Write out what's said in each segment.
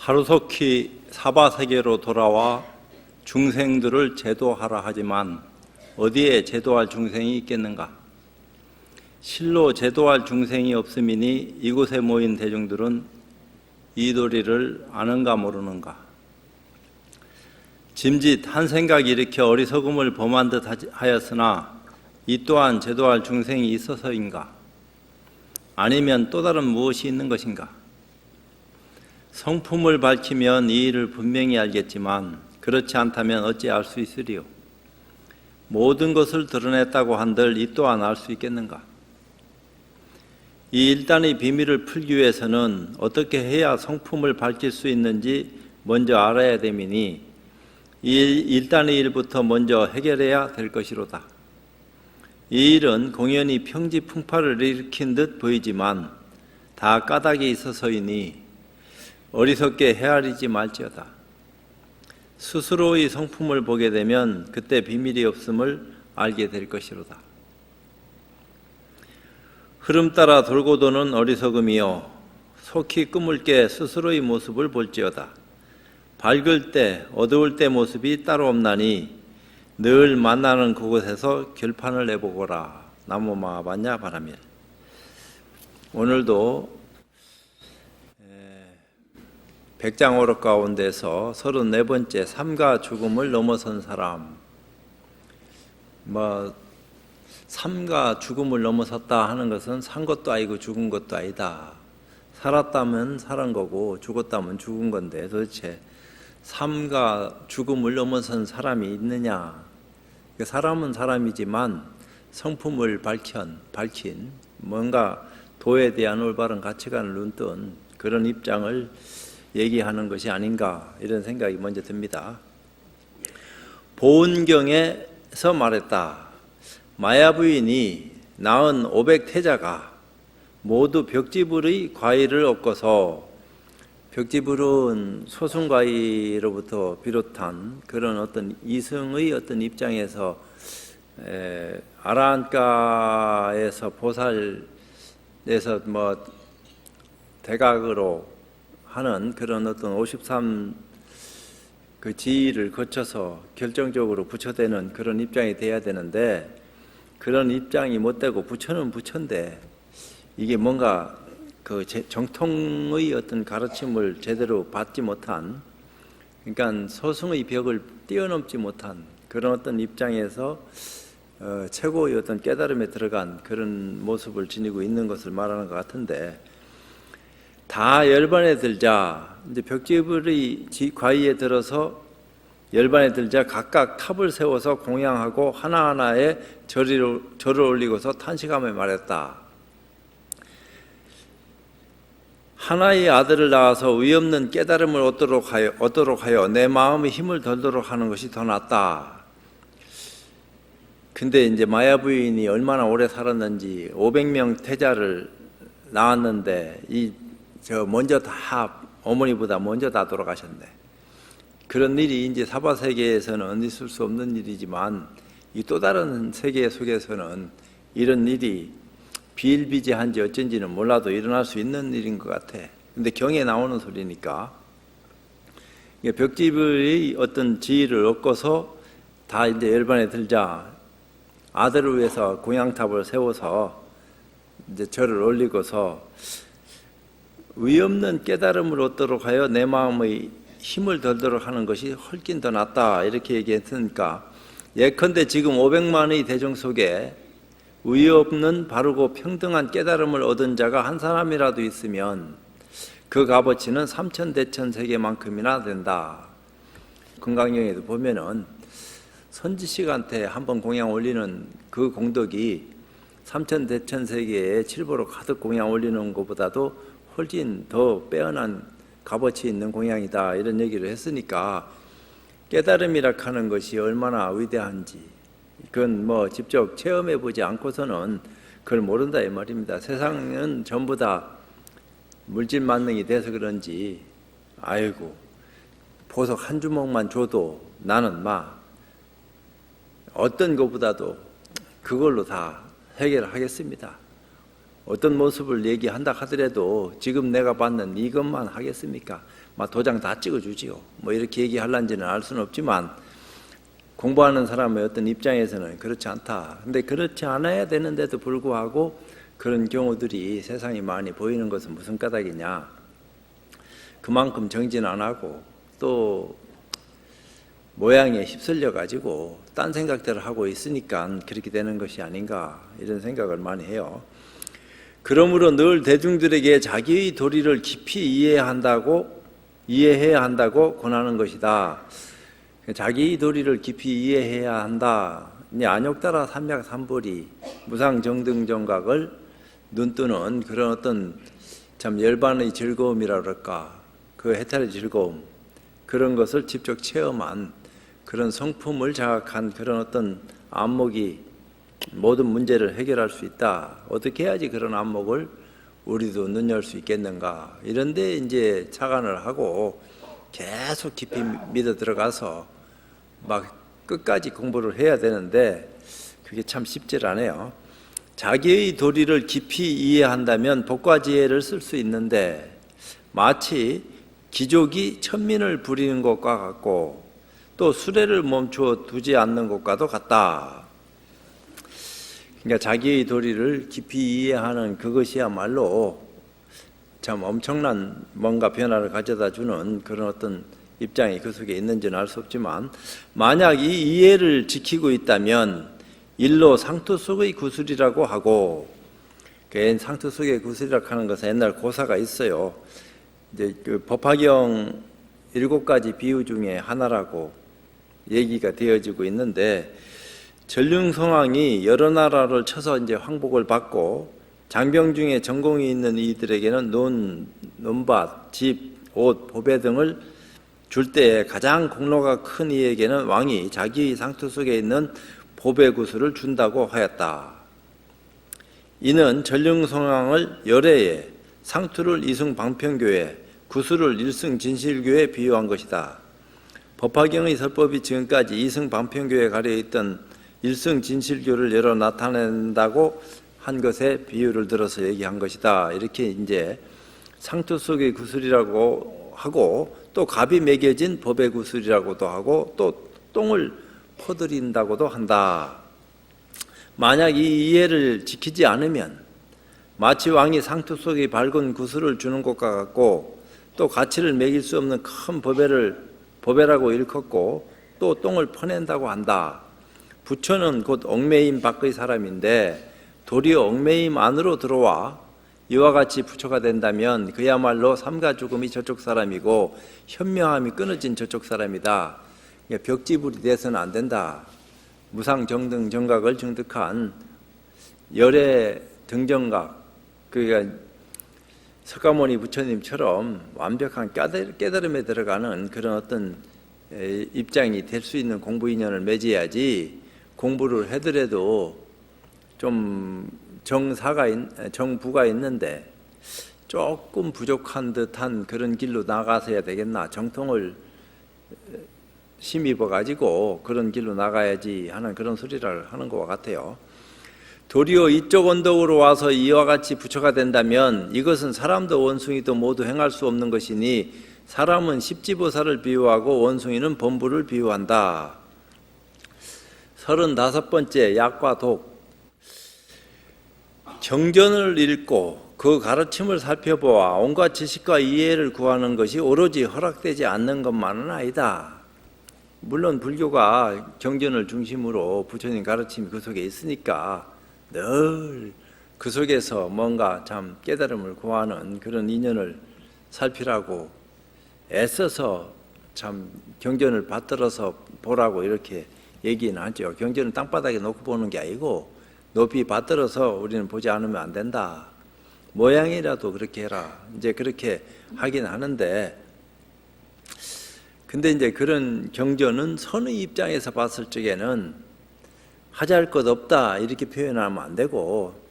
하루속히 사바세계로 돌아와 중생들을 제도하라 하지만 어디에 제도할 중생이 있겠는가? 실로 제도할 중생이 없음이니 이곳에 모인 대중들은 이 도리를 아는가 모르는가? 짐짓 한 생각 일으켜 어리석음을 범한 듯 하였으나 이 또한 제도할 중생이 있어서인가? 아니면 또 다른 무엇이 있는 것인가? 성품을 밝히면 이 일을 분명히 알겠지만 그렇지 않다면 어찌 알 수 있으리요? 모든 것을 드러냈다고 한들 이 또한 알 수 있겠는가? 이 일단의 비밀을 풀기 위해서는 어떻게 해야 성품을 밝힐 수 있는지 먼저 알아야 됨이니 이 일단의 일부터 먼저 해결해야 될 것이로다. 이 일은 공연히 평지풍파를 일으킨 듯 보이지만 다 까닭이 있어서이니 어리석게 헤아리지 말지어다. 스스로의 성품을 보게 되면 그때 비밀이 없음을 알게 될 것이로다. 흐름 따라 돌고 도는 어리석음이요 속히 꿈을 깨 스스로의 모습을 볼지어다. 밝을 때 어두울 때 모습이 따로 없나니 늘 만나는 그곳에서 결판을 내보거라. 나무마 반야 바라밀. 오늘도 백장오록 가운데서 34번째 삶과 죽음을 넘어선 사람, 삶과 죽음을 넘어섰다 하는 것은 산 것도 아니고 죽은 것도 아니다. 살았다면 살은 거고 죽었다면 죽은 건데 도대체 삶과 죽음을 넘어선 사람이 있느냐? 사람은 사람이지만 성품을 밝힌 뭔가 도에 대한 올바른 가치관을 눈뜬 그런 입장을 얘기하는 것이 아닌가 이런 생각이 먼저 듭니다. 보은경에서 말했다. 마야 부인이 낳은 500태자가 모두 벽지불의 과일을 얻고서 벽지불은 소승과일로부터 비롯한 그런 어떤 이승의 어떤 입장에서 아라한가에서 보살에서 대각으로 하는 그런 어떤 53 그 지위를 거쳐서 결정적으로 부처되는 그런 입장이 돼야 되는데 그런 입장이 못 되고 부처는 부처인데 이게 뭔가 그 정통의 어떤 가르침을 제대로 받지 못한 그러니까 소승의 벽을 뛰어넘지 못한 그런 어떤 입장에서 최고의 어떤 깨달음에 들어간 그런 모습을 지니고 있는 것을 말하는 것 같은데 다 열반에 들자 이제 벽지불의 과의에 들어서 열반에 들자 각각 탑을 세워서 공양하고 하나하나에 절을 올리고서 탄식하며 말했다. 하나의 아들을 낳아서 의없는 깨달음을 얻도록 하여 내 마음의 힘을 덜도록 하는 것이 더 낫다. 근데 이제 마야 부인이 얼마나 오래 살았는지 500명 태자를 낳았는데 먼저 다 어머니보다 먼저 다 돌아가셨네. 그런 일이 이제 사바 세계에서는 있을 수 없는 일이지만 이 또 다른 세계 속에서는 이런 일이 비일비재한지 어쩐지는 몰라도 일어날 수 있는 일인 것 같아. 근데 경에 나오는 소리니까 벽지불의 어떤 지위를 얻고서 다 이제 열반에 들자 아들을 위해서 공양탑을 세워서 이제 절을 올리고서 의없는 깨달음을 얻도록 하여 내 마음의 힘을 덜도록 하는 것이 훨씬 더 낫다 이렇게 얘기했으니까 예컨대 지금 500만의 대중 속에 의 없는 바르고 평등한 깨달음을 얻은 자가 한 사람이라도 있으면 그 값어치는 3000대천세계만큼이나 된다. 금강경에도 보면은 선지식한테 한번 공양 올리는 그 공덕이 3000대천세계에 칠보로 가득 공양 올리는 것보다도 훨씬 더 빼어난 값어치 있는 공양이다 이런 얘기를 했으니까 깨달음이라 하는 것이 얼마나 위대한지 그건 직접 체험해 보지 않고서는 그걸 모른다 이 말입니다. 세상은 전부 다 물질 만능이 돼서 그런지 아이고 보석 한 주먹만 줘도 나는 어떤 것보다도 그걸로 다 해결하겠습니다. 어떤 모습을 얘기한다 하더라도 지금 내가 받는 이것만 하겠습니까? 막 도장 다 찍어주지요. 뭐 이렇게 얘기하려는지는 알 수는 없지만 공부하는 사람의 어떤 입장에서는 그렇지 않다. 근데 그렇지 않아야 되는데도 불구하고 그런 경우들이 세상에 많이 보이는 것은 무슨 까닭이냐. 그만큼 정진 안 하고 또 모양에 휩쓸려 가지고 딴 생각들을 하고 있으니까 그렇게 되는 것이 아닌가 이런 생각을 많이 해요. 그러므로 늘 대중들에게 자기의 도리를 깊이 이해해야 한다고 권하는 것이다. 자기의 도리를 깊이 이해해야 한다. 안욕따라 삼약삼보리 무상정등정각을 눈뜨는 그런 어떤 참 열반의 즐거움이라 그럴까, 그 해탈의 즐거움, 그런 것을 직접 체험한 그런 성품을 자각한 그런 어떤 안목이 모든 문제를 해결할 수 있다. 어떻게 해야지 그런 안목을 우리도 눈열 수 있겠는가. 이런데 이제 착안을 하고 계속 깊이 믿어 들어가서 막 끝까지 공부를 해야 되는데 그게 참 쉽지 않아요. 자기의 도리를 깊이 이해한다면 복과 지혜를 쓸 수 있는데 마치 귀족이 천민을 부리는 것과 같고 또 수레를 멈추어 두지 않는 것과도 같다. 그러니까 자기의 도리를 깊이 이해하는 그것이야말로 참 엄청난 뭔가 변화를 가져다 주는 그런 어떤 입장이 그 속에 있는지는 알 수 없지만 만약 이 이해를 지키고 있다면 일로 상투 속의 구술이라고 하고, 상투 속의 구술이라고 하는 것은 옛날 고사가 있어요. 이제 그 법화경 7가지 비유 중에 하나라고 얘기가 되어지고 있는데, 전륜성왕이 여러 나라를 쳐서 이제 황복을 받고 장병 중에 전공이 있는 이들에게는 논밭, 집, 옷, 보배 등을 줄 때에 가장 공로가 큰 이에게는 왕이 자기의 상투 속에 있는 보배 구슬을 준다고 하였다. 이는 전륜성왕을 열애에, 상투를 이승방편교회, 구슬을 일승진실교에 비유한 것이다. 법화경의 설법이 지금까지 이승방편교에 가려있던 일승진실교를 열어 나타낸다고 한 것에 비유를 들어서 얘기한 것이다. 이렇게 이제 상투 속의 구슬이라고 하고 또 갑이 매겨진 법의 구슬이라고도 하고 또 똥을 퍼들인다고도 한다. 만약 이 이해를 지키지 않으면 마치 왕이 상투 속에 밝은 구슬을 주는 것과 같고 또 가치를 매길 수 없는 큰 보배라고 일컫고 또 똥을 퍼낸다고 한다. 부처는 곧 얽매임 밖의 사람인데 도리어 얽매임 안으로 들어와 이와 같이 부처가 된다면 그야말로 삼가 죽음이 저쪽 사람이고 현명함이 끊어진 저쪽 사람이다. 벽지불이 돼서는 안 된다. 무상정등 정각을 증득한 열애 등정각, 그러니까 석가모니 부처님처럼 완벽한 깨달음에 들어가는 그런 어떤 입장이 될 수 있는 공부 인연을 맺어야지, 공부를 하더라도 좀 정부가 있는데 조금 부족한 듯한 그런 길로 나가서야 되겠나, 정통을 힘입어 가지고 그런 길로 나가야지 하는 그런 소리를 하는 것과 같아요. 도리어 이쪽 언덕으로 와서 이와 같이 부처가 된다면 이것은 사람도 원숭이도 모두 행할 수 없는 것이니 사람은 십지보살을 비유하고 원숭이는 범부를 비유한다. 35번째, 약과 독. 경전을 읽고 그 가르침을 살펴보아 온갖 지식과 이해를 구하는 것이 오로지 허락되지 않는 것만은 아니다. 물론 불교가 경전을 중심으로 부처님 가르침이 그 속에 있으니까 늘 그 속에서 뭔가 참 깨달음을 구하는 그런 인연을 살피라고 애써서 참 경전을 받들어서 보라고 이렇게 얘기는 하죠. 경전은 땅바닥에 놓고 보는 게 아니고 높이 받들어서 우리는 보지 않으면 안 된다. 모양이라도 그렇게 해라. 이제 그렇게 하긴 하는데, 근데 이제 그런 경전은 선의 입장에서 봤을 적에는 하잘 것 없다 이렇게 표현하면 안 되고,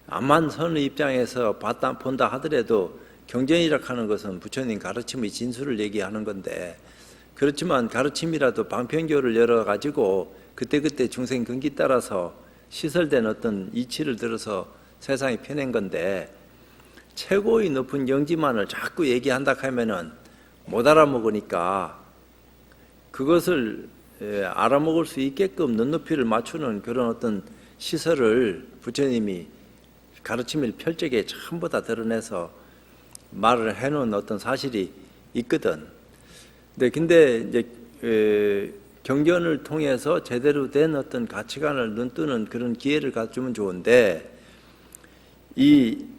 암만 선의 입장에서 본다 하더라도 경전이라 하는 것은 부처님 가르침의 진수를 얘기하는 건데, 그렇지만 가르침이라도 방편교를 열어가지고 그때그때 중생 근기 따라서 시설된 어떤 이치를 들어서 세상에 펴낸 건데, 최고의 높은 영지만을 자꾸 얘기한다 하면은 못 알아먹으니까 그것을 알아먹을 수 있게끔 눈높이를 맞추는 그런 어떤 시설을 부처님이 가르침을 별적에 전부 다 드러내서 말을 해놓은 어떤 사실이 있거든. 근데 이제 경전을 통해서 제대로 된 어떤 가치관을 눈뜨는 그런 기회를 갖주면 좋은데, 이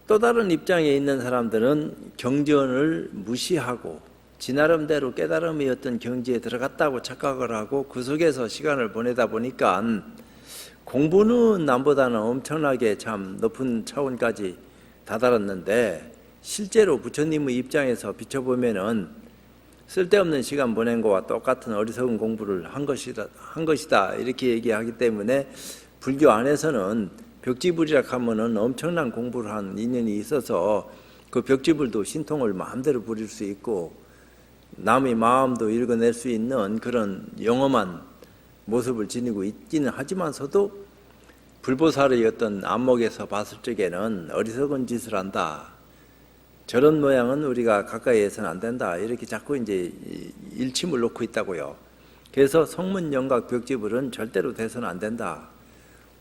또 다른 입장에 있는 사람들은 경전을 무시하고 지 나름대로 깨달음의 어떤 경지에 들어갔다고 착각을 하고 그 속에서 시간을 보내다 보니까 공부는 남보다는 엄청나게 참 높은 차원까지 다다랐는데, 실제로 부처님의 입장에서 비춰보면은 쓸데없는 시간 보낸 것과 똑같은 어리석은 공부를 한 것이다 이렇게 얘기하기 때문에, 불교 안에서는 벽지불이라 하면은 엄청난 공부를 한 인연이 있어서 그 벽지불도 신통을 마음대로 부릴 수 있고 남의 마음도 읽어낼 수 있는 그런 영험한 모습을 지니고 있기는 하지만서도, 불보살의 어떤 안목에서 봤을 적에는 어리석은 짓을 한다, 저런 모양은 우리가 가까이 해서는 안 된다, 이렇게 자꾸 이제 일침을 놓고 있다고요. 그래서 성문영각 벽지불은 절대로 돼서는 안 된다.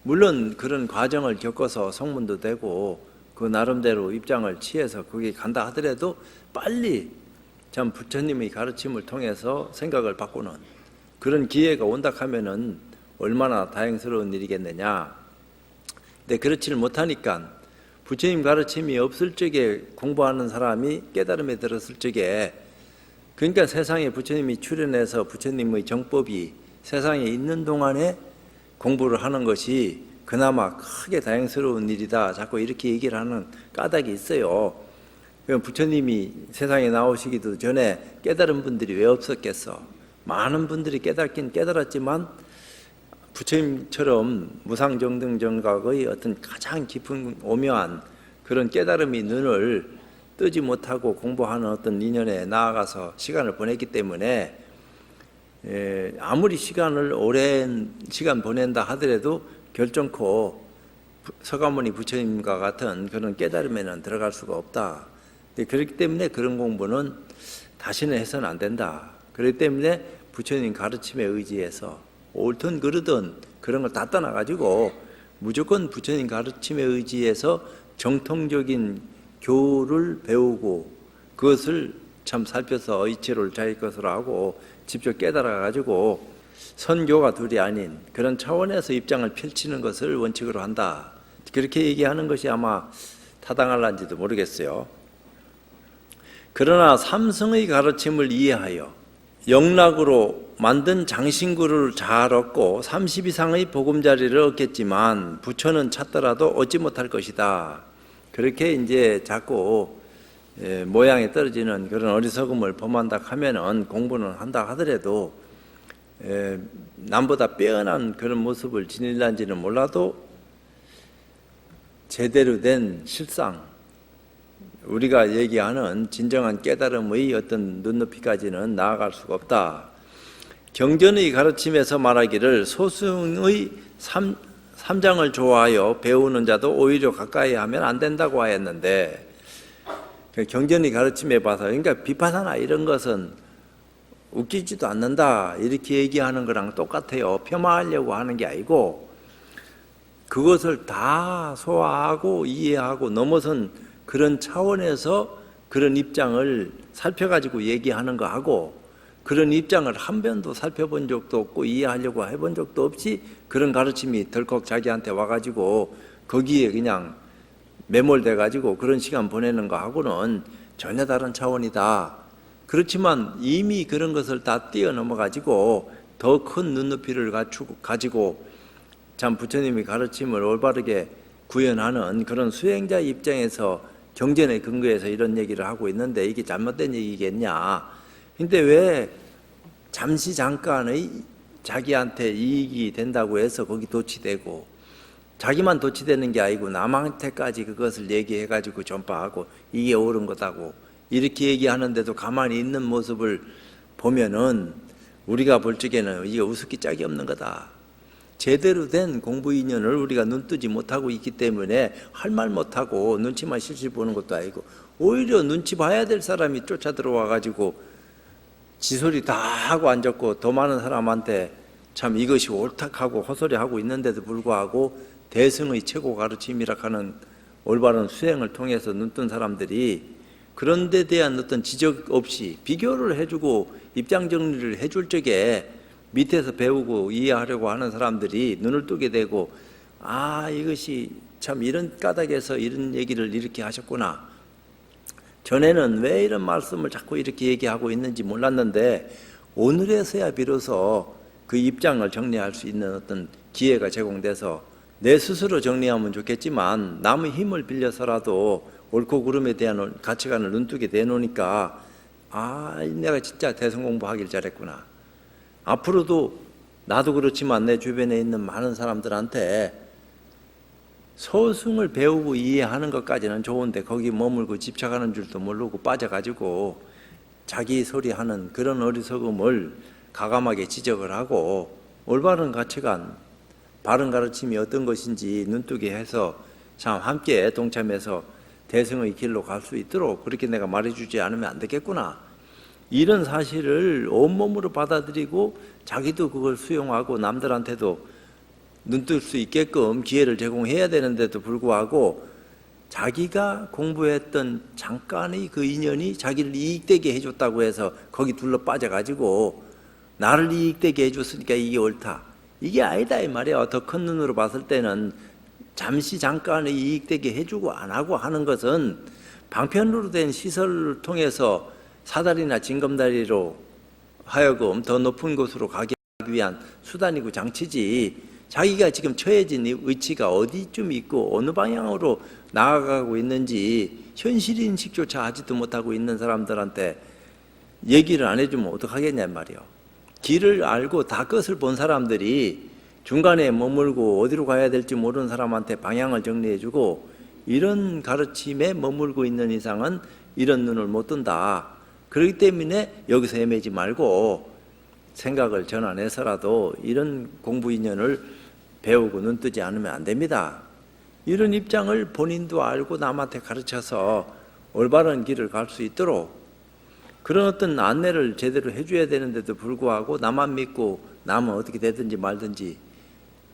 물론 그런 과정을 겪어서 성문도 되고 그 나름대로 입장을 취해서 거기 간다 하더라도 빨리 참 부처님의 가르침을 통해서 생각을 바꾸는 그런 기회가 온다 하면은 얼마나 다행스러운 일이겠느냐. 근데 그렇지를 못하니까 부처님 가르침이 없을 적에 공부하는 사람이 깨달음에 들었을 적에, 그러니까 세상에 부처님이 출현해서 부처님의 정법이 세상에 있는 동안에 공부를 하는 것이 그나마 크게 다행스러운 일이다, 자꾸 이렇게 얘기를 하는 까닭이 있어요. 부처님이 세상에 나오시기도 전에 깨달은 분들이 왜 없었겠어. 많은 분들이 깨닫긴 깨달았지만 부처님처럼 무상정등정각의 어떤 가장 깊은 오묘한 그런 깨달음의 눈을 뜨지 못하고 공부하는 어떤 인연에 나아가서 시간을 보냈기 때문에, 아무리 시간을 오랜 시간 보낸다 하더라도 결정코 서가모니 부처님과 같은 그런 깨달음에는 들어갈 수가 없다. 그렇기 때문에 그런 공부는 다시는 해서는 안 된다. 그렇기 때문에 부처님 가르침에 의지해서 옳든 그르든 그런 걸 다 떠나가지고 무조건 부처님 가르침에 의지해서 정통적인 교를 배우고 그것을 참 살펴서 이치를 자기 것으로 하고 직접 깨달아가지고 선교가 둘이 아닌 그런 차원에서 입장을 펼치는 것을 원칙으로 한다. 그렇게 얘기하는 것이 아마 타당할런지도 모르겠어요. 그러나 삼성의 가르침을 이해하여 영락으로 만든 장신구를 잘 얻고 30 이상의 보금자리를 얻겠지만 부처는 찾더라도 얻지 못할 것이다. 그렇게 이제 자꾸 모양에 떨어지는 그런 어리석음을 범한다 하면은 공부는 한다 하더라도 남보다 빼어난 그런 모습을 지닐는지는 몰라도 제대로 된 실상, 우리가 얘기하는 진정한 깨달음의 어떤 눈높이까지는 나아갈 수가 없다. 경전의 가르침에서 말하기를 소승의 삼장을 좋아하여 배우는 자도 오히려 가까이 하면 안 된다고 하였는데, 경전의 가르침에 봐서, 그러니까 비파사나 이런 것은 웃기지도 않는다 이렇게 얘기하는 거랑 똑같아요. 폄하하려고 하는 게 아니고 그것을 다 소화하고 이해하고 넘어선 그런 차원에서 그런 입장을 살펴가지고 얘기하는 거하고, 그런 입장을 한 번도 살펴본 적도 없고 이해하려고 해본 적도 없이 그런 가르침이 덜컥 자기한테 와가지고 거기에 그냥 매몰돼가지고 그런 시간 보내는 거하고는 전혀 다른 차원이다. 그렇지만 이미 그런 것을 다 뛰어넘어가지고 더 큰 눈높이를 가지고 참 부처님의 가르침을 올바르게 구현하는 그런 수행자 입장에서 경전에 근거해서 이런 얘기를 하고 있는데, 이게 잘못된 얘기겠냐. 근데 왜 잠시 잠깐의 자기한테 이익이 된다고 해서 거기 도취되고, 자기만 도취되는 게 아니고 남한테까지 그것을 얘기해가지고 전파하고 이게 옳은 거다고 이렇게 얘기하는데도 가만히 있는 모습을 보면은 우리가 볼 적에는 이게 우습기 짝이 없는 거다. 제대로 된 공부 인연을 우리가 눈뜨지 못하고 있기 때문에 할 말 못하고 눈치만 실실 보는 것도 아니고 오히려 눈치 봐야 될 사람이 쫓아 들어와 가지고 지소리 다 하고 앉았고 더 많은 사람한테 참 이것이 옳다하고 헛소리하고 있는데도 불구하고 대승의 최고 가르침이라 하는 올바른 수행을 통해서 눈뜬 사람들이 그런 데 대한 어떤 지적 없이 비교를 해주고 입장 정리를 해줄 적에 밑에서 배우고 이해하려고 하는 사람들이 눈을 뜨게 되고, 아, 이것이 참 이런 까닭에서 이런 얘기를 이렇게 하셨구나. 전에는 왜 이런 말씀을 자꾸 이렇게 얘기하고 있는지 몰랐는데 오늘에서야 비로소 그 입장을 정리할 수 있는 어떤 기회가 제공돼서 내 스스로 정리하면 좋겠지만 남의 힘을 빌려서라도 옳고 그름에 대한 가치관을 눈뜨게 내놓으니까, 아, 내가 진짜 대성 공부하길 잘했구나. 앞으로도 나도 그렇지만 내 주변에 있는 많은 사람들한테 소승을 배우고 이해하는 것까지는 좋은데 거기 머물고 집착하는 줄도 모르고 빠져가지고 자기 소리하는 그런 어리석음을 가감하게 지적을 하고 올바른 가치관, 바른 가르침이 어떤 것인지 눈뜨게 해서 참 함께 동참해서 대승의 길로 갈 수 있도록 그렇게 내가 말해주지 않으면 안 되겠구나. 이런 사실을 온몸으로 받아들이고 자기도 그걸 수용하고 남들한테도 눈뜰 수 있게끔 기회를 제공해야 되는데도 불구하고 자기가 공부했던 잠깐의 그 인연이 자기를 이익되게 해줬다고 해서 거기 둘러 빠져가지고 나를 이익되게 해줬으니까 이게 옳다. 이게 아니다 이 말이야. 더 큰 눈으로 봤을 때는 잠시 잠깐의 이익되게 해주고 안 하고 하는 것은 방편으로 된 시설을 통해서 사다리나 징검다리로 하여금 더 높은 곳으로 가기 위한 수단이고 장치지, 자기가 지금 처해진 위치가 어디쯤 있고 어느 방향으로 나아가고 있는지 현실인식조차 하지도 못하고 있는 사람들한테 얘기를 안 해주면 어떡하겠냐 말이요. 길을 알고 다 끝을 본 사람들이 중간에 머물고 어디로 가야 될지 모르는 사람한테 방향을 정리해주고, 이런 가르침에 머물고 있는 이상은 이런 눈을 못 뜬다. 그렇기 때문에 여기서 헤매지 말고 생각을 전환해서라도 이런 공부 인연을 배우고 눈뜨지 않으면 안 됩니다. 이런 입장을 본인도 알고 남한테 가르쳐서 올바른 길을 갈 수 있도록 그런 어떤 안내를 제대로 해줘야 되는데도 불구하고 나만 믿고 남은 어떻게 되든지 말든지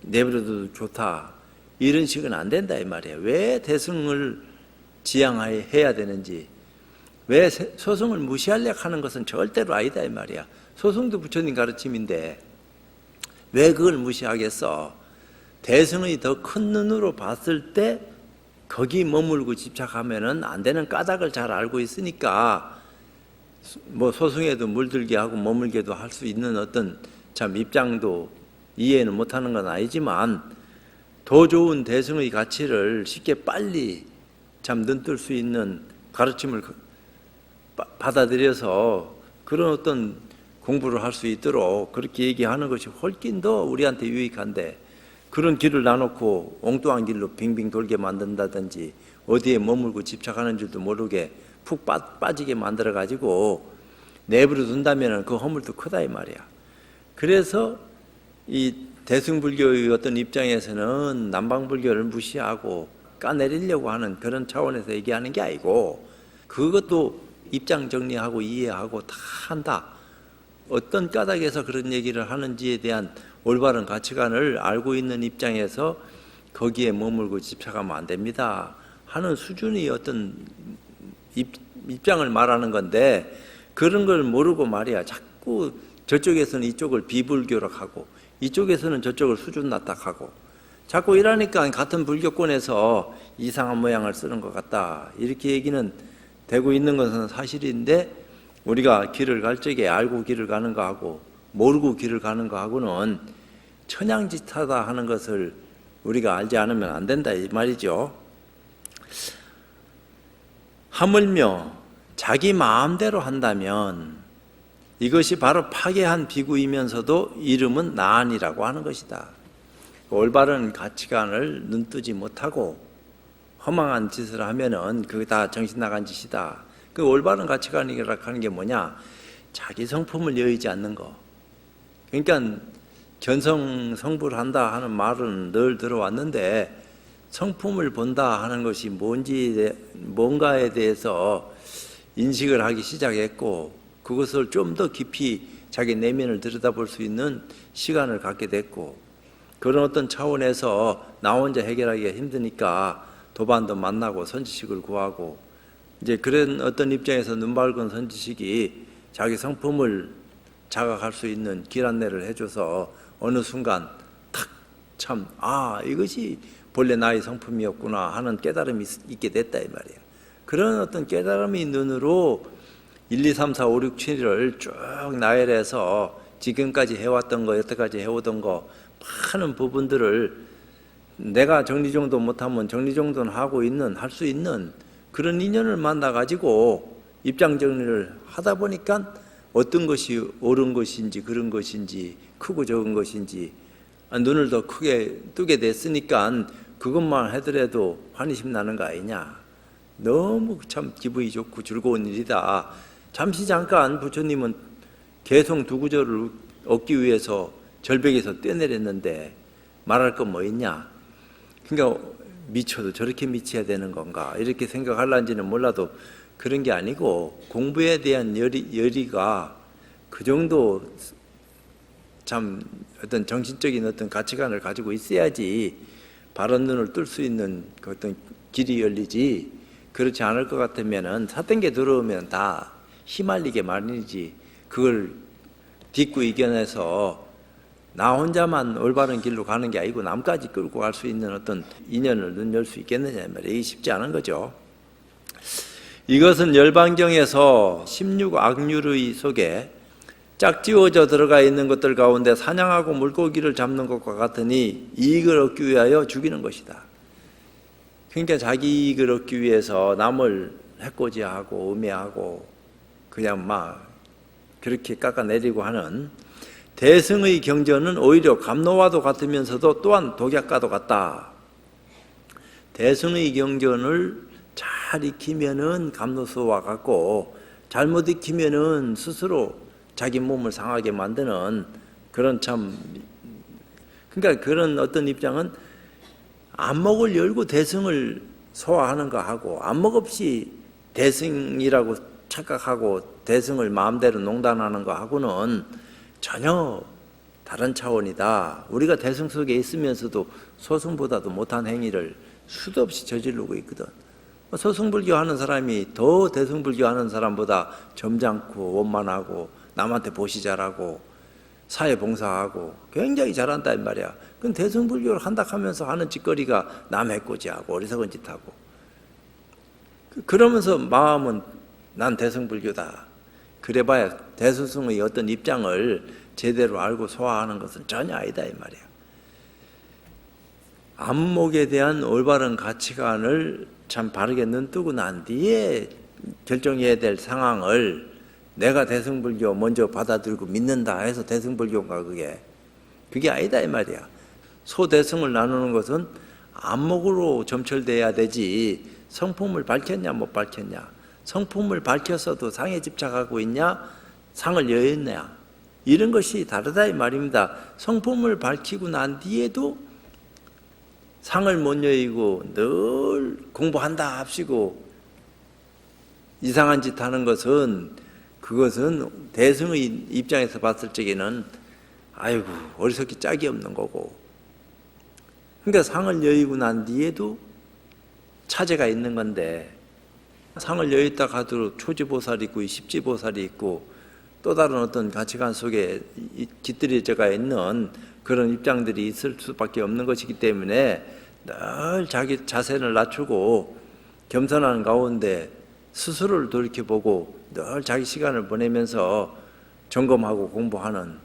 내버려둬도 좋다, 이런 식은 안 된다 이 말이에요. 왜 대승을 지향해야 되는지, 왜 소승을 무시하려고 하는 것은 절대로 아니다 이 말이야. 소승도 부처님 가르침인데 왜 그걸 무시하겠어. 대승의 더 큰 눈으로 봤을 때 거기 머물고 집착하면은 안 되는 까닭을 잘 알고 있으니까 뭐 소승에도 물들게 하고 머물게도 할 수 있는 어떤 참 입장도 이해는 못하는 건 아니지만, 더 좋은 대승의 가치를 쉽게 빨리 참 눈뜰 수 있는 가르침을 받아들여서 그런 어떤 공부를 할 수 있도록 그렇게 얘기하는 것이 훨씬 더 우리한테 유익한데, 그런 길을 놔놓고 엉뚱한 길로 빙빙 돌게 만든다든지 어디에 머물고 집착하는 줄도 모르게 푹 빠지게 만들어가지고 내버려 둔다면 그 허물도 크다 이 말이야. 그래서 이 대승불교의 어떤 입장에서는 남방불교를 무시하고 까내리려고 하는 그런 차원에서 얘기하는 게 아니고, 그것도 입장 정리하고 이해하고 다 한다. 어떤 까닭에서 그런 얘기를 하는지에 대한 올바른 가치관을 알고 있는 입장에서 거기에 머물고 집착하면 안 됩니다 하는 수준의 어떤 입장을 말하는 건데, 그런 걸 모르고 말이야 자꾸 저쪽에서는 이쪽을 비불교로 하고 이쪽에서는 저쪽을 수준 낮다하고 자꾸 이러니까 같은 불교권에서 이상한 모양을 쓰는 것 같다, 이렇게 얘기는 되고 있는 것은 사실인데, 우리가 길을 갈 적에 알고 길을 가는 거하고 모르고 길을 가는 거하고는 천양지타다 하는 것을 우리가 알지 않으면 안 된다 이 말이죠. 하물며 자기 마음대로 한다면 이것이 바로 파괴한 비구이면서도 이름은 나안이라고 하는 것이다. 올바른 가치관을 눈뜨지 못하고 허망한 짓을 하면은 그게 다 정신 나간 짓이다. 그 올바른 가치관이라고 하는 게 뭐냐? 자기 성품을 여의지 않는 거. 그러니까 견성성불한다 하는 말은 늘 들어왔는데 성품을 본다 하는 것이 뭔가에 대해서 인식을 하기 시작했고, 그것을 좀 더 깊이 자기 내면을 들여다볼 수 있는 시간을 갖게 됐고, 그런 어떤 차원에서 나 혼자 해결하기가 힘드니까 도반도 만나고 선지식을 구하고, 이제 그런 어떤 입장에서 눈밝은 선지식이 자기 성품을 자각할 수 있는 길 안내를 해줘서 어느 순간 탁 참 이것이 본래 나의 성품이었구나 하는 깨달음이 있게 됐다 이 말이에요. 그런 어떤 깨달음의 눈으로 1, 2, 3, 4, 5, 6, 7을 쭉 나열해서 지금까지 해왔던 거, 여태까지 해오던 거 많은 부분들을 내가 정리정도 못하면 정리정돈을 할 수 있는 그런 인연을 만나가지고 입장 정리를 하다 보니까 어떤 것이 옳은 것인지 그런 것인지 크고 적은 것인지 눈을 더 크게 뜨게 됐으니까 그것만 하더라도 환희심 나는 거 아니냐. 너무 참 기분이 좋고 즐거운 일이다. 잠시 잠깐 부처님은 개성 두 구절을 얻기 위해서 절벽에서 뛰어내렸는데 말할 건 뭐 있냐. 그러니까 미쳐도 저렇게 미쳐야 되는 건가 이렇게 생각할런지는 몰라도 그런 게 아니고 공부에 대한 열의가 그 정도 참 어떤 정신적인 어떤 가치관을 가지고 있어야지 바른 눈을 뜰 수 있는 그 어떤 길이 열리지, 그렇지 않을 것 같으면은 사땡개 들어오면 다 휘말리게 마련이지. 그걸 딛고 이겨내서 나 혼자만 올바른 길로 가는 게 아니고 남까지 끌고 갈 수 있는 어떤 인연을 눈열 수 있겠느냐 말이에요. 이게 쉽지 않은 거죠. 이것은 열반경에서 16악류의 속에 짝지워져 들어가 있는 것들 가운데 사냥하고 물고기를 잡는 것과 같으니 이익을 얻기 위하여 죽이는 것이다. 그러니까 자기 이익을 얻기 위해서 남을 해코지하고 음해하고 그냥 막 그렇게 깎아내리고 하는 대승의 경전은 오히려 감노와도 같으면서도 또한 독약과도 같다. 대승의 경전을 잘 익히면은 감노수와 같고 잘못 익히면은 스스로 자기 몸을 상하게 만드는 그런 참, 그러니까 그런 어떤 입장은 안목을 열고 대승을 소화하는 거하고 안목 없이 대승이라고 착각하고 대승을 마음대로 농단하는 거하고는 전혀 다른 차원이다. 우리가 대승 속에 있으면서도 소승보다도 못한 행위를 수도 없이 저지르고 있거든. 소승불교 하는 사람이 더 대승불교 하는 사람보다 점잖고 원만하고 남한테 보시 잘하고 사회봉사하고 굉장히 잘한다 이 말이야. 그럼 대승불교를 한다 하면서 하는 짓거리가 남 해코지하고 어리석은 짓하고, 그러면서 마음은 난 대승불교다. 그래봐야 대승의 어떤 입장을 제대로 알고 소화하는 것은 전혀 아니다 이 말이야. 안목에 대한 올바른 가치관을 참 바르게 눈뜨고 난 뒤에 결정해야 될 상황을 내가 대승불교 먼저 받아들이고 믿는다 해서 대승불교인가 그게 아니다 이 말이야. 소대승을 나누는 것은 안목으로 점철돼야 되지 성품을 밝혔냐 못 밝혔냐, 성품을 밝혔어도 상에 집착하고 있냐 상을 여했냐, 이런 것이 다르다 이 말입니다. 성품을 밝히고 난 뒤에도 상을 못 여의고 늘 공부한다 합시고 이상한 짓 하는 것은, 그것은 대승의 입장에서 봤을 적에는 아이고 어리석기 짝이 없는 거고, 그러니까 상을 여의고 난 뒤에도 차제가 있는 건데, 상을 여의다 하도록 초지보살이 있고 십지보살이 있고 또 다른 어떤 가치관 속에 깃들여져가 있는 그런 입장들이 있을 수밖에 없는 것이기 때문에 늘 자기 자세를 낮추고 겸손한 가운데 스스로를 돌이켜보고 늘 자기 시간을 보내면서 점검하고 공부하는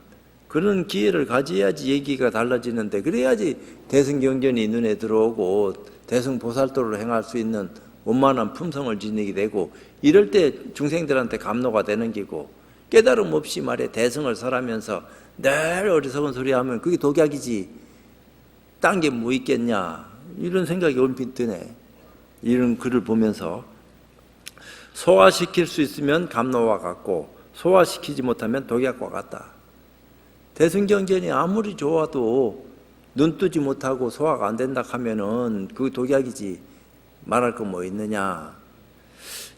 그런 기회를 가져야지 얘기가 달라지는데, 그래야지 대승경전이 눈에 들어오고 대승보살도를 행할 수 있는 원만한 품성을 지니게 되고, 이럴 때 중생들한테 감노가 되는 기고, 깨달음 없이 말해 대승을 설하면서 늘 어리석은 소리 하면 그게 독약이지 딴 게 뭐 있겠냐, 이런 생각이 얼핏 드네. 이런 글을 보면서 소화시킬 수 있으면 감노와 같고 소화시키지 못하면 독약과 같다. 대승경전이 아무리 좋아도 눈 뜨지 못하고 소화가 안 된다 하면은 그 독약이지 말할 거 뭐 있느냐.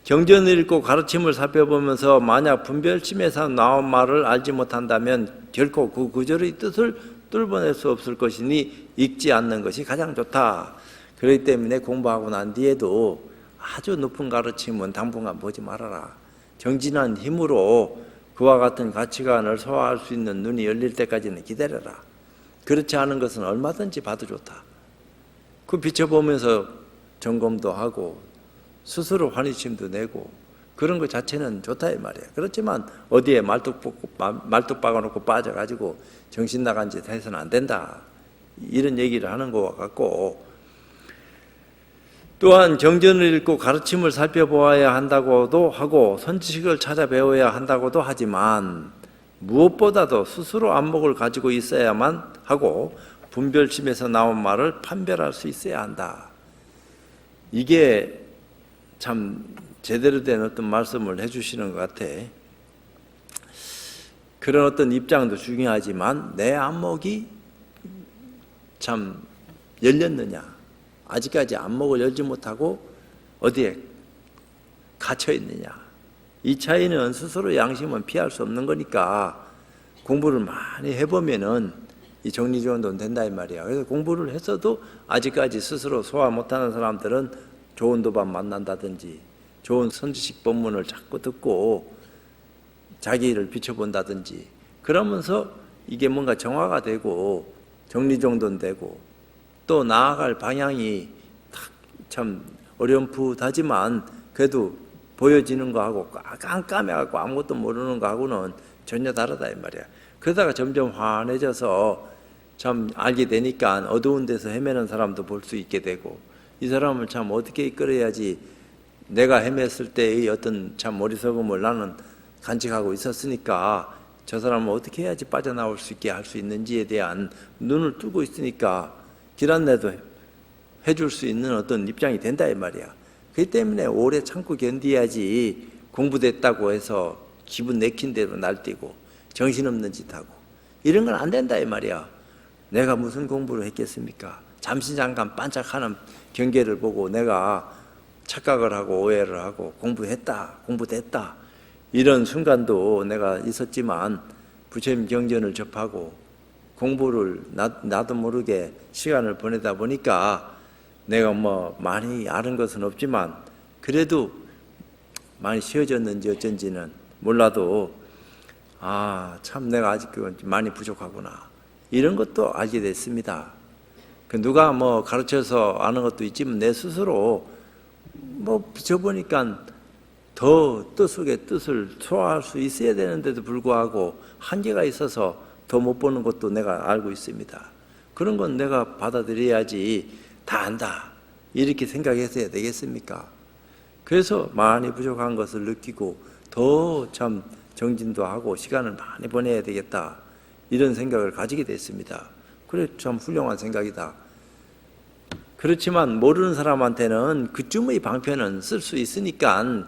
경전을 읽고 가르침을 살펴보면서 만약 분별심에서 나온 말을 알지 못한다면 결코 그 구절의 뜻을 뚫어낼 수 없을 것이니 읽지 않는 것이 가장 좋다. 그렇기 때문에 공부하고 난 뒤에도 아주 높은 가르침은 당분간 보지 말아라. 정진한 힘으로 그와 같은 가치관을 소화할 수 있는 눈이 열릴 때까지는 기다려라. 그렇지 않은 것은 얼마든지 봐도 좋다. 그 비춰보면서 점검도 하고 스스로 환희심도 내고 그런 것 자체는 좋다 이 말이야. 그렇지만 어디에 말뚝 박아놓고 빠져가지고 정신 나간 짓 해서는 안 된다. 이런 얘기를 하는 것과 같고, 또한 경전을 읽고 가르침을 살펴보아야 한다고도 하고 선지식을 찾아 배워야 한다고도 하지만 무엇보다도 스스로 안목을 가지고 있어야만 하고 분별심에서 나온 말을 판별할 수 있어야 한다. 이게 참 제대로 된 어떤 말씀을 해주시는 것 같아. 그런 어떤 입장도 중요하지만 내 안목이 참 열렸느냐, 아직까지 안목을 열지 못하고 어디에 갇혀 있느냐, 이 차이는 스스로 양심은 피할 수 없는 거니까 공부를 많이 해보면은 이 정리정돈은 된다 이 말이야. 그래서 공부를 했어도 아직까지 스스로 소화 못하는 사람들은 좋은 도반 만난다든지 좋은 선지식 법문을 자꾸 듣고 자기를 비춰본다든지 그러면서 이게 뭔가 정화가 되고 정리정돈되고 또 나아갈 방향이 참 어렴풋하지만 그래도 보여지는 거하고 깜깜해갖고 아무것도 모르는 거하고는 전혀 다르다 이 말이야. 그러다가 점점 환해져서 참 알게 되니까 어두운 데서 헤매는 사람도 볼 수 있게 되고, 이 사람을 참 어떻게 이끌어야지, 내가 헤맸을 때의 어떤 참 어리석음을 나는 간직하고 있었으니까 저 사람을 어떻게 해야지 빠져나올 수 있게 할 수 있는지에 대한 눈을 뜨고 있으니까 길 안내도 해줄 수 있는 어떤 입장이 된다 이 말이야. 그렇기 때문에 오래 참고 견디야지 공부됐다고 해서 기분 내킨 대로 날뛰고 정신없는 짓하고 이런 건 안 된다 이 말이야. 내가 무슨 공부를 했겠습니까? 잠시 잠깐 반짝하는 경계를 보고 내가 착각을 하고 오해를 하고 공부됐다 이런 순간도 내가 있었지만 부처님 경전을 접하고 공부를 나도 모르게 시간을 보내다 보니까 내가 뭐 많이 아는 것은 없지만 그래도 많이 쉬워졌는지 어쩐지는 몰라도 참 내가 아직 많이 부족하구나 이런 것도 알게 됐습니다. 누가 뭐 가르쳐서 아는 것도 있지만 내 스스로 뭐 비춰보니까 더 뜻속의 뜻을 소화할 수 있어야 되는데도 불구하고 한계가 있어서 더 못 보는 것도 내가 알고 있습니다. 그런 건 내가 받아들여야지 다 안다 이렇게 생각해서 해야 되겠습니까? 그래서 많이 부족한 것을 느끼고 더 참 정진도 하고 시간을 많이 보내야 되겠다 이런 생각을 가지게 됐습니다. 그래 참 훌륭한 생각이다. 그렇지만 모르는 사람한테는 그쯤의 방편은 쓸 수 있으니까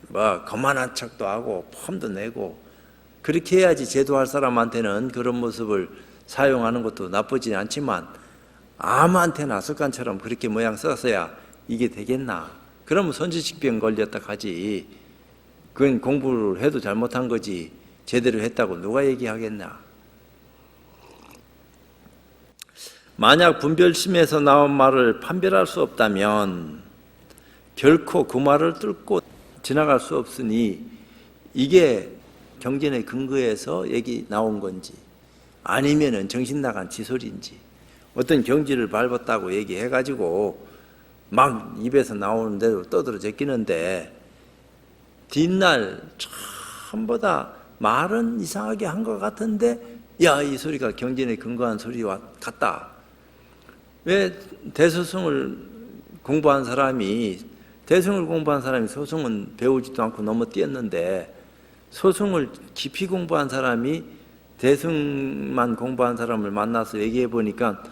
뭐 거만한 척도 하고 폼도 내고 그렇게 해야지 제도할 사람한테는 그런 모습을 사용하는 것도 나쁘지 않지만 아무한테나 습관처럼 그렇게 모양 써서야 이게 되겠나? 그러면 선지식병 걸렸다 하지. 그건 공부를 해도 잘못한 거지 제대로 했다고 누가 얘기하겠나? 만약 분별심에서 나온 말을 판별할 수 없다면 결코 그 말을 뚫고 지나갈 수 없으니 이게 경전의 근거에서 얘기 나온 건지 아니면은 정신 나간 지소리인지 어떤 경지를 밟았다고 얘기해가지고 막 입에서 나오는 대로 떠들어 제끼는데 뒷날 처음보다 말은 이상하게 한 것 같은데 야, 이 소리가 경전에 근거한 소리와 같다. 왜 대소승을 공부한 사람이 소승은 배우지도 않고 넘어뛰었는데 소승을 깊이 공부한 사람이 대승만 공부한 사람을 만나서 얘기해 보니까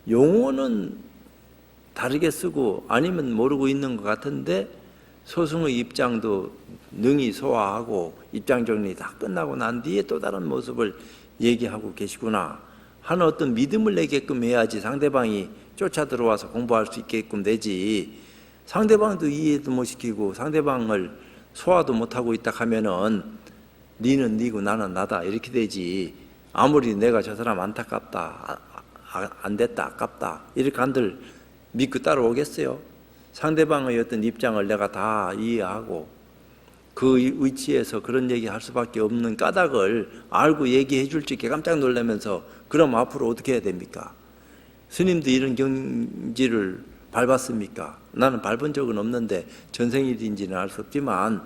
용어는 다르게 쓰고 아니면 모르고 있는 것 같은데 소승의 입장도 능히 소화하고 입장 정리 다 끝나고 난 뒤에 또 다른 모습을 얘기하고 계시구나 하는 어떤 믿음을 내게끔 해야지 상대방이 쫓아 들어와서 공부할 수 있게끔 되지. 상대방도 이해도 못 시키고 상대방을 소화도 못하고 있다 하면은 니는 니고 나는 나다 이렇게 되지. 아무리 내가 저 사람 안타깝다, 안 됐다, 아깝다 이렇게 한들 믿고 따라오겠어요? 상대방의 어떤 입장을 내가 다 이해하고 그 위치에서 그런 얘기할 수밖에 없는 까닭을 알고 얘기해 줄 적에 깜짝 놀라면서 그럼 앞으로 어떻게 해야 됩니까? 스님도 이런 경지를 밟았습니까? 나는 밟은 적은 없는데 전생일인지는 알 수 없지만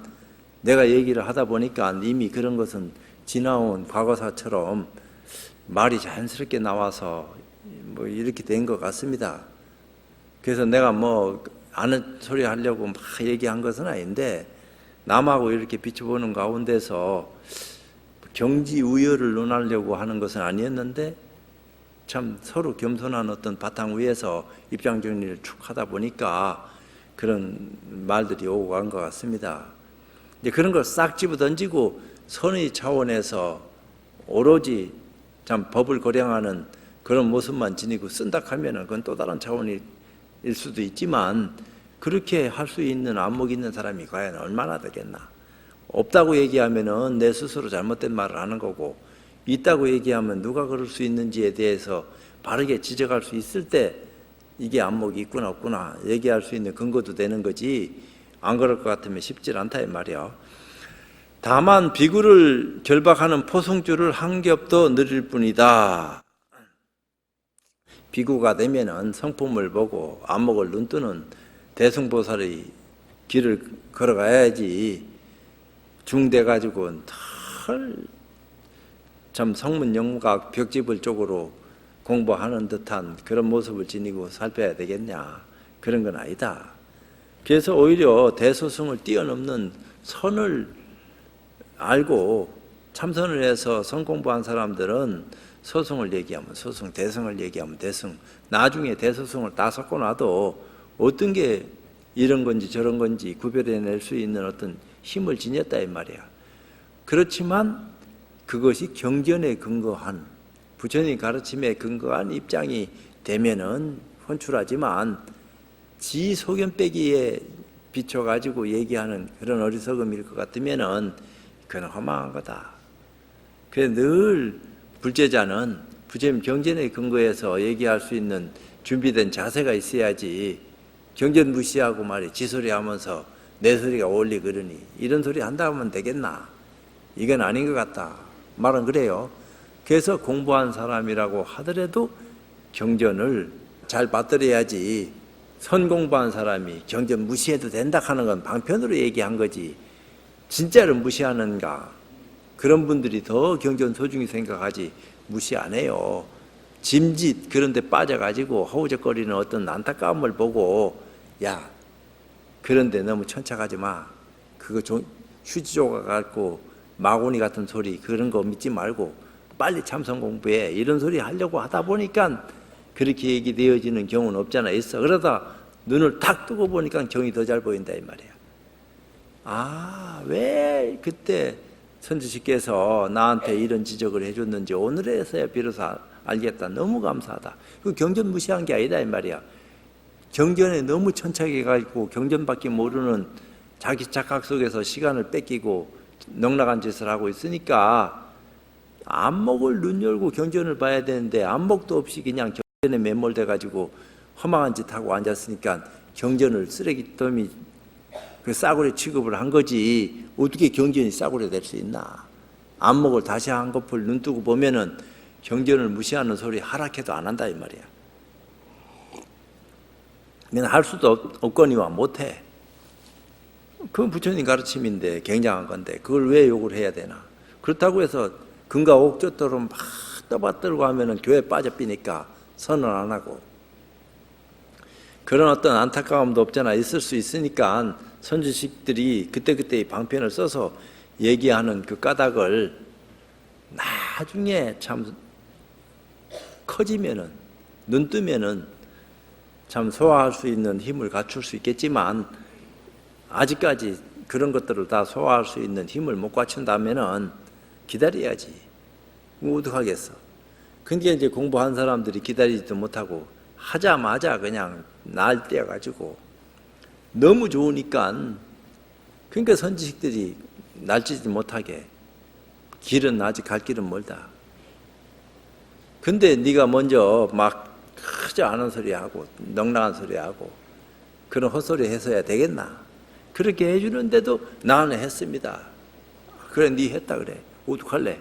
내가 얘기를 하다 보니까 이미 그런 것은 지나온 과거사처럼 말이 자연스럽게 나와서 뭐 이렇게 된 것 같습니다. 그래서 내가 뭐 아는 소리 하려고 막 얘기한 것은 아닌데 남하고 이렇게 비춰보는 가운데서 경지우여를 논하려고 하는 것은 아니었는데 참 서로 겸손한 어떤 바탕 위에서 입장 정리를 쭉 하다 보니까 그런 말들이 오고 간 것 같습니다. 이제 그런 걸 싹 집어 던지고 선의 차원에서 오로지 참 법을 거량하는 그런 모습만 지니고 쓴다 하면은 그건 또 다른 차원일 수도 있지만 그렇게 할 수 있는 안목 있는 사람이 과연 얼마나 되겠나. 없다고 얘기하면은 내 스스로 잘못된 말을 하는 거고 있다고 얘기하면 누가 그럴 수 있는지에 대해서 바르게 지적할 수 있을 때 이게 안목이 있구나 없구나 얘기할 수 있는 근거도 되는 거지. 안 그럴 것 같으면 쉽지 않다 이 말이야. 다만 비구를 결박하는 포승줄을 한 겹도 느릴 뿐이다. 비구가 되면은 성품을 보고 안목을 눈뜨는 대승보살의 길을 걸어가야지 중돼 가지고 참 성문영무학 벽집을 쪽으로 공부하는 듯한 그런 모습을 지니고 살펴야 되겠냐. 그런 건 아니다. 그래서 오히려 대소승을 뛰어넘는 선을 알고 참선을 해서 성공부한 사람들은 소승을 얘기하면 소승, 대승을 얘기하면 대승, 나중에 대소승을 다 섞고 나도 어떤 게 이런 건지 저런 건지 구별해낼 수 있는 어떤 힘을 지녔다 이 말이야. 그렇지만 그것이 경전에 근거한 부처님 가르침에 근거한 입장이 되면은 혼출하지만 지 소견 빼기에 비춰가지고 얘기하는 그런 어리석음일 것 같으면은 그건 허망한 거다. 그래서 늘 불제자는 부처님 경전에 근거해서 얘기할 수 있는 준비된 자세가 있어야지 경전 무시하고 말이 지소리 하면서 내 소리가 어울리 그러니 이런 소리 한다 하면 되겠나. 이건 아닌 것 같다. 말은 그래요. 그래서 공부한 사람이라고 하더라도 경전을 잘 받들어야지 선 공부한 사람이 경전 무시해도 된다 하는 건 방편으로 얘기한 거지 진짜로 무시하는가. 그런 분들이 더 경전 소중히 생각하지 무시 안 해요. 짐짓 그런 데 빠져가지고 허우적거리는 어떤 안타까움을 보고 야 그런데 너무 천착하지 마. 그거 휴지 조각 갖고 마구니 같은 소리 그런 거 믿지 말고 빨리 참선 공부해. 이런 소리 하려고 하다 보니까 그렇게 얘기되어지는 경우는 없잖아. 있어. 그러다 눈을 탁 뜨고 보니까 경이 더 잘 보인다 이 말이야. 아, 왜 그때 선지식께서 나한테 이런 지적을 해줬는지 오늘에서야 비로소 알겠다. 너무 감사하다. 그 경전 무시한 게 아니다 이 말이야. 경전에 너무 천착해가지고 경전밖에 모르는 자기 착각 속에서 시간을 뺏기고 넉나간 짓을 하고 있으니까 안목을 눈 열고 경전을 봐야 되는데 안목도 없이 그냥 경전에 매몰돼가지고 허망한 짓 하고 앉았으니까 경전을 쓰레기더미 그 싸구려 취급을 한 거지 어떻게 경전이 싸구려 될 수 있나. 안목을 다시 한꺼풀 눈 뜨고 보면은 경전을 무시하는 소리 하락해도 안 한다 이 말이야. 그냥 할 수도 없거니와 못해. 그건 부처님 가르침인데 굉장한 건데 그걸 왜 욕을 해야 되나. 그렇다고 해서 금가 옥조토로 막 떠받들고 하면은 교회 빠져삐니까 선언 안 하고 그런 어떤 안타까움도 없잖아. 있을 수 있으니까 선지식들이 그때그때의 방편을 써서 얘기하는 그 까닭을 나중에 참 커지면은 눈 뜨면은 참 소화할 수 있는 힘을 갖출 수 있겠지만 아직까지 그런 것들을 다 소화할 수 있는 힘을 못 갖춘다면은 기다려야지. 뭐 어떡하겠어. 근데 이제 공부한 사람들이 기다리지도 못하고 하자마자 그냥 날 떼어가지고 너무 좋으니까 그러니까 선지식들이 날뛰지 못하게 길은 아직 갈 길은 멀다. 근데 네가 먼저 막 크지 않은 소리 하고 넉넉한 소리 하고 그런 헛소리 해서야 되겠나? 그렇게 해주는데도 나는 했습니다. 그래, 네 했다 그래. 어떡할래?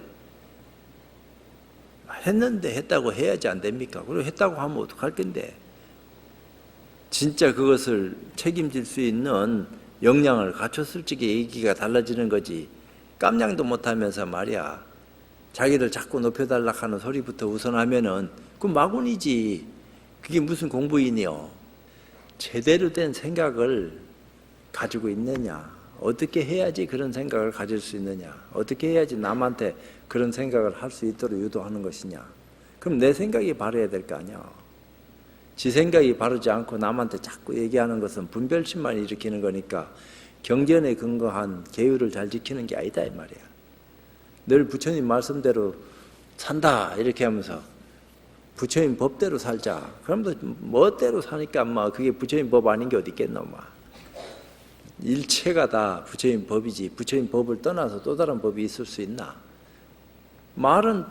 했는데 했다고 해야지 안 됩니까? 그리고 했다고 하면 어떡할 건데? 진짜 그것을 책임질 수 있는 역량을 갖췄을 적에 얘기가 달라지는 거지. 깜냥도 못하면서 말이야. 자기를 자꾸 높여달라 하는 소리부터 우선하면은 그건 마군이지. 그게 무슨 공부인이요. 제대로 된 생각을 가지고 있느냐. 어떻게 해야지 그런 생각을 가질 수 있느냐. 어떻게 해야지 남한테 그런 생각을 할 수 있도록 유도하는 것이냐. 그럼 내 생각이 바르야 될 거 아니야. 지 생각이 바르지 않고 남한테 자꾸 얘기하는 것은 분별심만 일으키는 거니까 경전에 근거한 계율을 잘 지키는 게 아니다 이 말이야. 늘 부처님 말씀대로 산다 이렇게 하면서 부처님 법대로 살자. 그러면 멋대로 사니까 막 그게 부처님 법 아닌 게 어디 있겠노 막. 일체가 다 부처님 법이지 부처님 법을 떠나서 또 다른 법이 있을 수 있나? 말은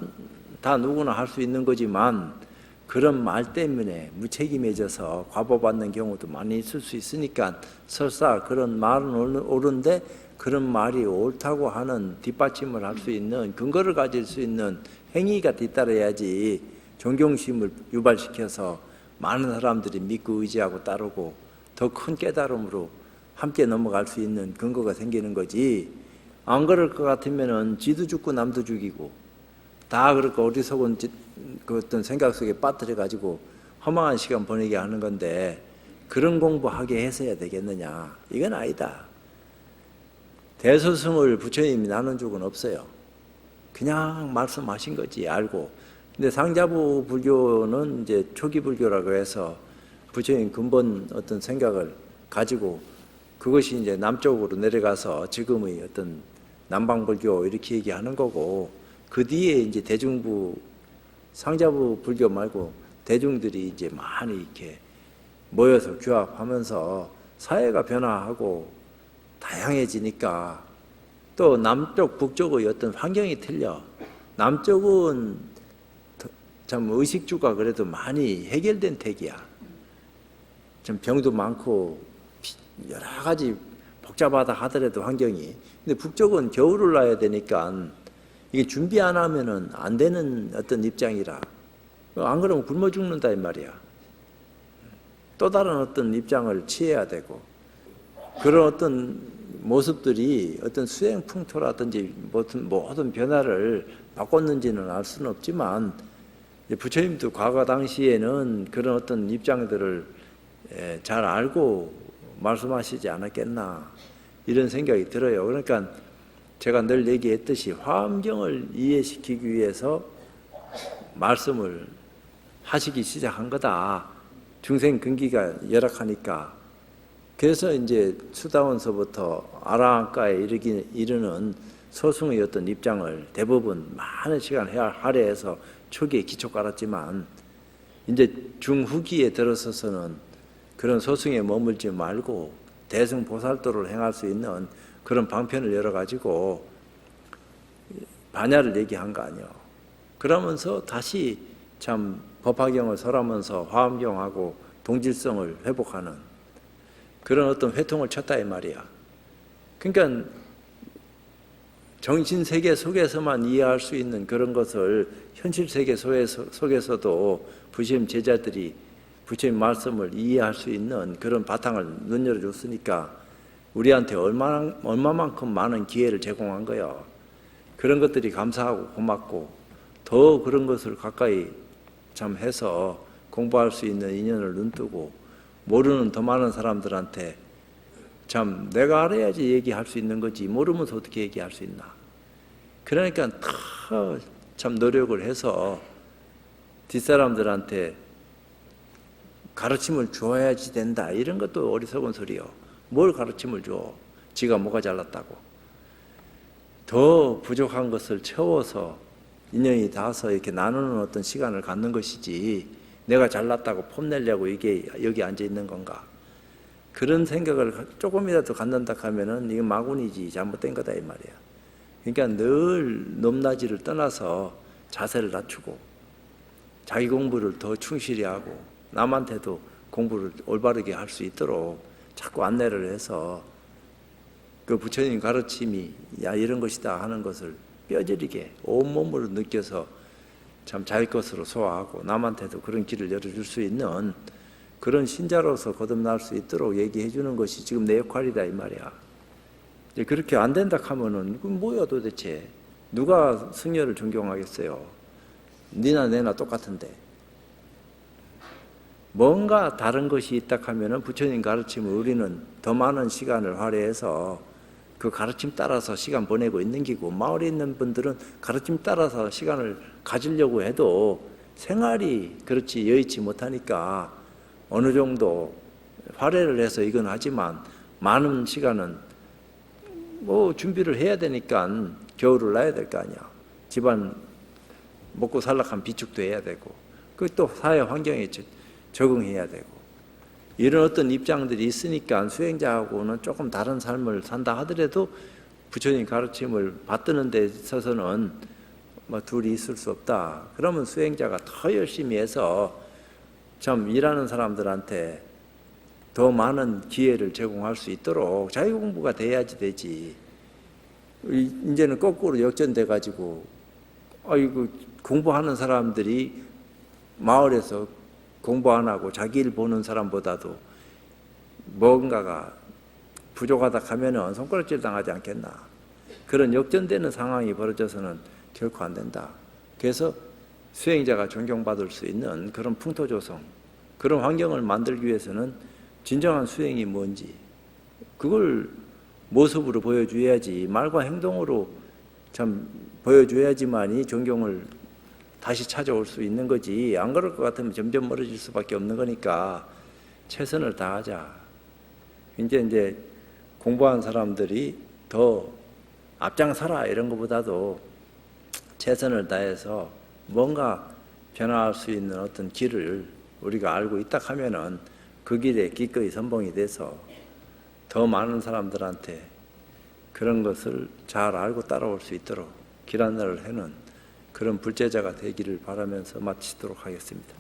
다 누구나 할 수 있는 거지만 그런 말 때문에 무책임해져서 과보받는 경우도 많이 있을 수 있으니까 설사 그런 말은 옳은데 그런 말이 옳다고 하는 뒷받침을 할 수 있는 근거를 가질 수 있는 행위가 뒤따라야지 존경심을 유발시켜서 많은 사람들이 믿고 의지하고 따르고 더 큰 깨달음으로 함께 넘어갈 수 있는 근거가 생기는 거지. 안 그럴 것 같으면은 지도 죽고 남도 죽이고 다 그렇게 어리석은 그 어떤 생각 속에 빠뜨려 가지고 허망한 시간 보내게 하는 건데 그런 공부하게 해서야 되겠느냐? 이건 아니다. 대소승을 부처님이 나눈 적은 없어요. 그냥 말씀하신 거지 알고. 근데 상자부 불교는 이제 초기 불교라고 해서 부처님 근본 어떤 생각을 가지고 그것이 이제 남쪽으로 내려가서 지금의 어떤 남방불교 이렇게 얘기하는 거고 그 뒤에 이제 대중부 상자부 불교 말고 대중들이 이제 많이 이렇게 모여서 규합하면서 사회가 변화하고 다양해지니까 또 남쪽 북쪽의 어떤 환경이 틀려. 남쪽은 참 의식주가 그래도 많이 해결된 택이야. 좀 병도 많고 여러 가지 복잡하다 하더라도 환경이. 근데 북쪽은 겨울을 놔야 되니까 이게 준비 안 하면은 안 되는 어떤 입장이라. 안 그러면 굶어 죽는다 이 말이야. 또 다른 어떤 입장을 취해야 되고 그런 어떤 모습들이 어떤 수행풍토라든지 모든 변화를 바꿨는지는 알 수는 없지만 부처님도 과거 당시에는 그런 어떤 입장들을 잘 알고 말씀하시지 않았겠나 이런 생각이 들어요. 그러니까 제가 늘 얘기했듯이 화엄경을 이해시키기 위해서 말씀을 하시기 시작한 거다. 중생 근기가 열악하니까. 그래서 이제 수다원서부터 아라한가에 이르는 소승의 어떤 입장을 대부분 많은 시간 할애해서 초기에 기초 깔았지만 이제 중후기에 들어서서는 그런 소승에 머물지 말고 대승보살도를 행할 수 있는 그런 방편을 열어가지고 반야를 얘기한 거 아니에요. 그러면서 다시 참 법화경을 설하면서 화엄경하고 동질성을 회복하는 그런 어떤 회통을 쳤다 이 말이야. 그러니까 정신세계 속에서만 이해할 수 있는 그런 것을 현실세계 속에서도 부처님 제자들이 부처님 말씀을 이해할 수 있는 그런 바탕을 눈여겨 줬으니까 우리한테 얼마만큼 많은 기회를 제공한 거예요. 그런 것들이 감사하고 고맙고 더 그런 것을 가까이 참 해서 공부할 수 있는 인연을 눈뜨고 모르는 더 많은 사람들한테 참 내가 알아야지 얘기할 수 있는 거지 모르면서 어떻게 얘기할 수 있나. 그러니까 더 참 노력을 해서 뒷사람들한테 가르침을 주어야지 된다. 이런 것도 어리석은 소리요. 뭘 가르침을 줘? 지가 뭐가 잘났다고. 더 부족한 것을 채워서 인연이 닿아서 이렇게 나누는 어떤 시간을 갖는 것이지 내가 잘났다고 폼내려고 이게 여기 앉아 있는 건가? 그런 생각을 조금이라도 갖는다 하면은 이게 마군이지 잘못된 거다 이 말이야. 그러니까 늘 높낮이를 떠나서 자세를 낮추고 자기 공부를 더 충실히 하고 남한테도 공부를 올바르게 할 수 있도록 자꾸 안내를 해서 그 부처님 가르침이 야 이런 것이다 하는 것을 뼈저리게 온몸으로 느껴서 참 자기 것으로 소화하고 남한테도 그런 길을 열어줄 수 있는 그런 신자로서 거듭날 수 있도록 얘기해 주는 것이 지금 내 역할이다 이 말이야. 그렇게 안 된다 하면은 그건 뭐야 도대체. 누가 승려를 존경하겠어요. 니나 내나 똑같은데. 뭔가 다른 것이 있다 하면은 부처님 가르침을 우리는 더 많은 시간을 할애해서 그 가르침 따라서 시간 보내고 있는 기고, 마을에 있는 분들은 가르침 따라서 시간을 가지려고 해도 생활이 그렇지 여의치 못하니까 어느 정도 할애를 해서 이건 하지만 많은 시간은 뭐 준비를 해야 되니까 겨울을 나야 될 거 아니야. 집안 먹고 살락한 비축도 해야 되고 그 또 사회 환경에 적응해야 되고 이런 어떤 입장들이 있으니까 수행자하고는 조금 다른 삶을 산다 하더라도 부처님 가르침을 받드는 데 있어서는 뭐 둘이 있을 수 없다. 그러면 수행자가 더 열심히 해서 참 일하는 사람들한테 더 많은 기회를 제공할 수 있도록 자기 공부가 돼야지 되지. 이제는 거꾸로 역전돼 가지고 아이고 공부하는 사람들이 마을에서 공부 안 하고 자기 일 보는 사람보다도 뭔가가 부족하다 하면은 손가락질 당하지 않겠나. 그런 역전되는 상황이 벌어져서는 결코 안 된다. 그래서 수행자가 존경받을 수 있는 그런 풍토조성, 그런 환경을 만들기 위해서는 진정한 수행이 뭔지 그걸 모습으로 보여줘야지, 말과 행동으로 참 보여줘야지만이 존경을 다시 찾아올 수 있는 거지. 안 그럴 것 같으면 점점 멀어질 수밖에 없는 거니까 최선을 다하자. 이제 공부한 사람들이 더 앞장서라 이런 것보다도 최선을 다해서 뭔가 변화할 수 있는 어떤 길을 우리가 알고 있다 하면은 그 길에 기꺼이 선봉이 돼서 더 많은 사람들한테 그런 것을 잘 알고 따라올 수 있도록 길 안내를 해는 그런 불제자가 되기를 바라면서 마치도록 하겠습니다.